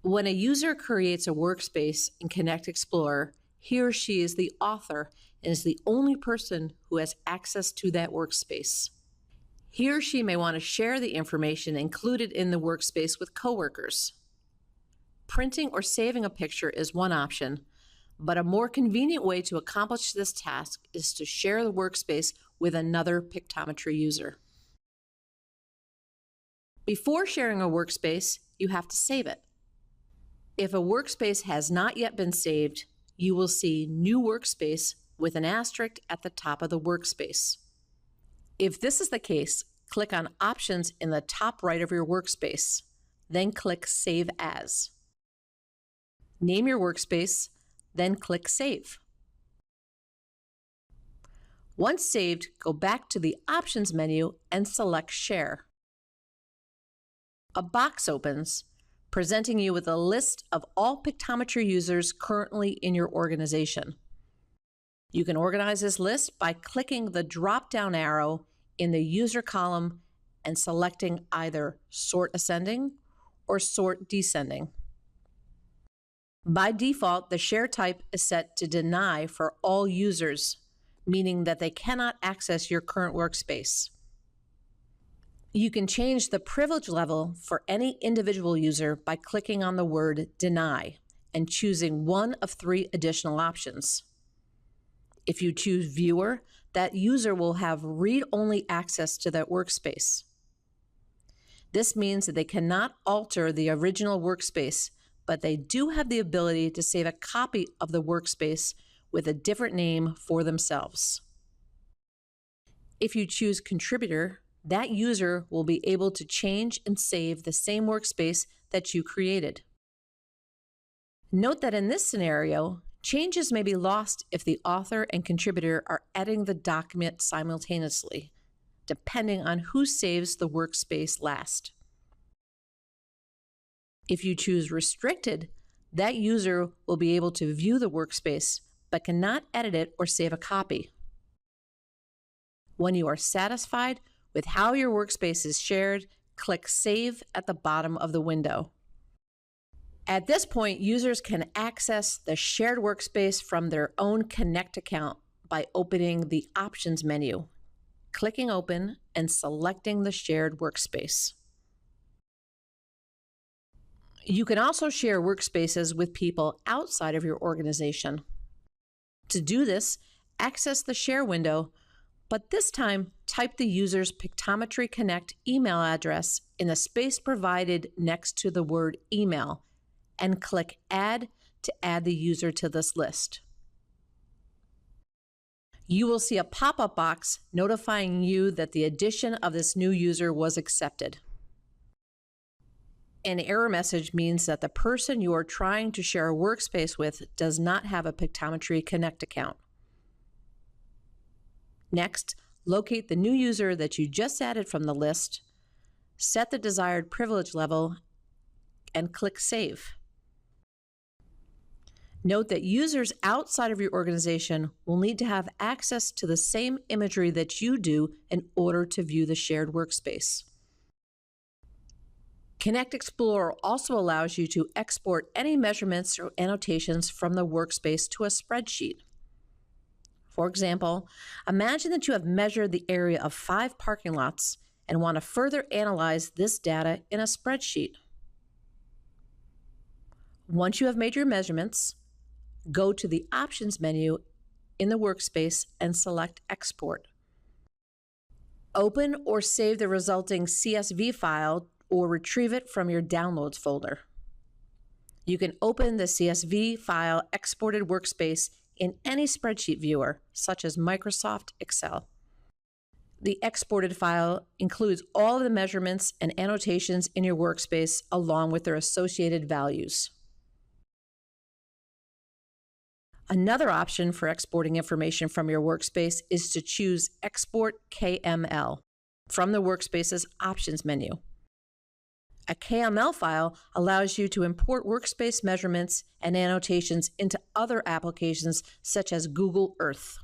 When a user creates a workspace in CONNECTExplorer, he or she is the author and is the only person who has access to that workspace. He or she may want to share the information included in the workspace with coworkers. Printing or saving a picture is one option, but a more convenient way to accomplish this task is to share the workspace with another Pictometry user. Before sharing a workspace, you have to save it. If a workspace has not yet been saved, you will see New Workspace with an asterisk at the top of the workspace. If this is the case, click on Options in the top right of your workspace, then click Save As. Name your workspace, then click Save. Once saved, go back to the Options menu and select Share. A box opens, presenting you with a list of all Pictometry users currently in your organization. You can organize this list by clicking the drop-down arrow in the User column and selecting either Sort Ascending or Sort Descending. By default, the share type is set to Deny for all users, meaning that they cannot access your current workspace. You can change the privilege level for any individual user by clicking on the word Deny and choosing one of 3 additional options. If you choose Viewer, that user will have read-only access to that workspace. This means that they cannot alter the original workspace, but they do have the ability to save a copy of the workspace with a different name for themselves. If you choose Contributor, that user will be able to change and save the same workspace that you created. Note that in this scenario, changes may be lost if the author and contributor are editing the document simultaneously, depending on who saves the workspace last. If you choose Restricted, that user will be able to view the workspace, but cannot edit it or save a copy. When you are satisfied with how your workspace is shared, click Save at the bottom of the window. At this point, users can access the shared workspace from their own Connect account by opening the Options menu, clicking Open, and selecting the shared workspace. You can also share workspaces with people outside of your organization. To do this, access the Share window, but this time type the user's Pictometry Connect email address in the space provided next to the word Email and click Add to add the user to this list. You will see a pop-up box notifying you that the addition of this new user was accepted. An error message means that the person you are trying to share a workspace with does not have a Pictometry Connect account. Next, locate the new user that you just added from the list, set the desired privilege level, and click Save. Note that users outside of your organization will need to have access to the same imagery that you do in order to view the shared workspace. CONNECTExplorer also allows you to export any measurements or annotations from the workspace to a spreadsheet. For example, imagine that you have measured the area of 5 parking lots and want to further analyze this data in a spreadsheet. Once you have made your measurements, go to the Options menu in the workspace and select Export. Open or save the resulting CSV file or retrieve it from your Downloads folder. You can open the CSV file exported workspace in any spreadsheet viewer, such as Microsoft Excel. The exported file includes all of the measurements and annotations in your workspace along with their associated values. Another option for exporting information from your workspace is to choose Export KML from the Workspace's Options menu. A KML file allows you to import workspace measurements and annotations into other applications such as Google Earth.